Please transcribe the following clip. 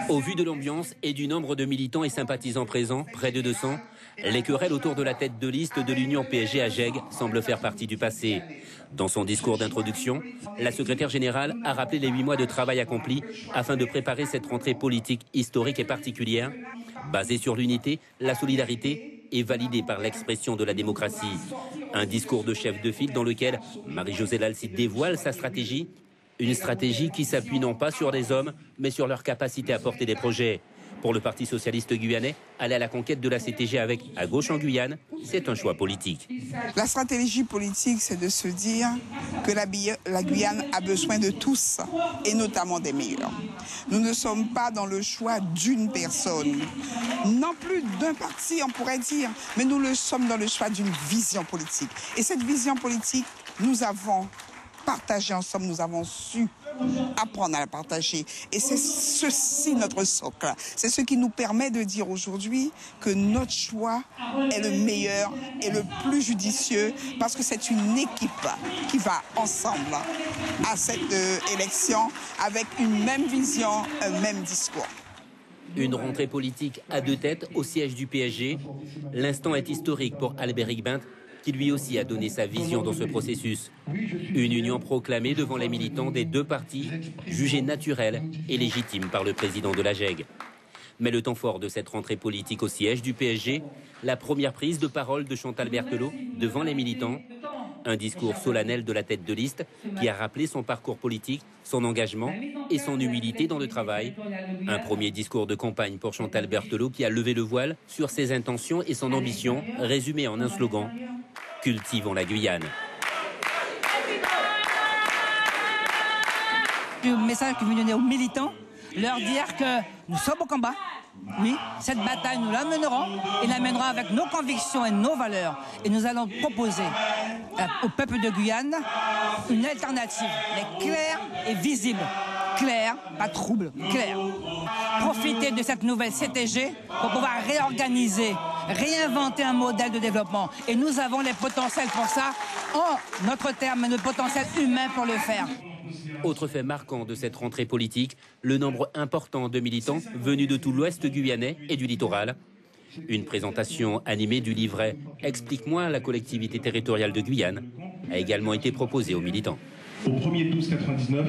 Au vu de l'ambiance et du nombre de militants et sympathisants présents, près de 200, les querelles autour de la tête de liste de l'Union PSG à Gègue semblent faire partie du passé. Dans son discours d'introduction, la secrétaire générale a rappelé les 8 mois de travail accomplis afin de préparer cette rentrée politique historique et particulière, basée sur l'unité, la solidarité et validée par l'expression de la démocratie. Un discours de chef de file dans lequel Marie-Josée Lalcide dévoile sa stratégie. Une stratégie qui s'appuie non pas sur les hommes, mais sur leur capacité à porter des projets. Pour le Parti socialiste guyanais, aller à la conquête de la CTG avec à gauche en Guyane, c'est un choix politique. La stratégie politique, c'est de se dire que la Guyane a besoin de tous, et notamment des meilleurs. Nous ne sommes pas dans le choix d'une personne, non plus d'un parti, on pourrait dire, mais nous le sommes dans le choix d'une vision politique. Et cette vision politique, nous avons partagé ensemble, nous avons su apprendre à la partager. Et c'est ceci notre socle. C'est ce qui nous permet de dire aujourd'hui que notre choix est le meilleur et le plus judicieux parce que c'est une équipe qui va ensemble à cette élection avec une même vision, un même discours. Une rentrée politique à 2 têtes au siège du PSG. L'instant est historique pour Albert Higbint, qui lui aussi a donné sa vision dans ce processus. Une union proclamée devant les militants des 2 partis, jugée naturelle et légitime par le président de la Gègue. Mais le temps fort de cette rentrée politique au siège du PSG, la première prise de parole de Chantal Berthelot devant les militants. Un discours solennel de la tête de liste qui a rappelé son parcours politique, son engagement et son humilité dans le travail. Un premier discours de campagne pour Chantal Berthelot qui a levé le voile sur ses intentions et son ambition, résumé en un slogan: cultivons la Guyane. Le message que je veux donner aux militants, leur dire que nous sommes au combat. Oui, cette bataille, nous la mènerons et la mènerons avec nos convictions et nos valeurs. Et nous allons proposer au peuple de Guyane une alternative, mais claire et visible. Claire, pas trouble, claire. Profiter de cette nouvelle CTG pour pouvoir réorganiser, réinventer un modèle de développement. Et nous avons les potentiels pour ça, en notre terme, le potentiel humain pour le faire. Autre fait marquant de cette rentrée politique, le nombre important de militants venus de tout l'ouest guyanais et du littoral. Une présentation animée du livret « Explique-moi la collectivité territoriale de Guyane » a également été proposée aux militants. Au 1er 12 99,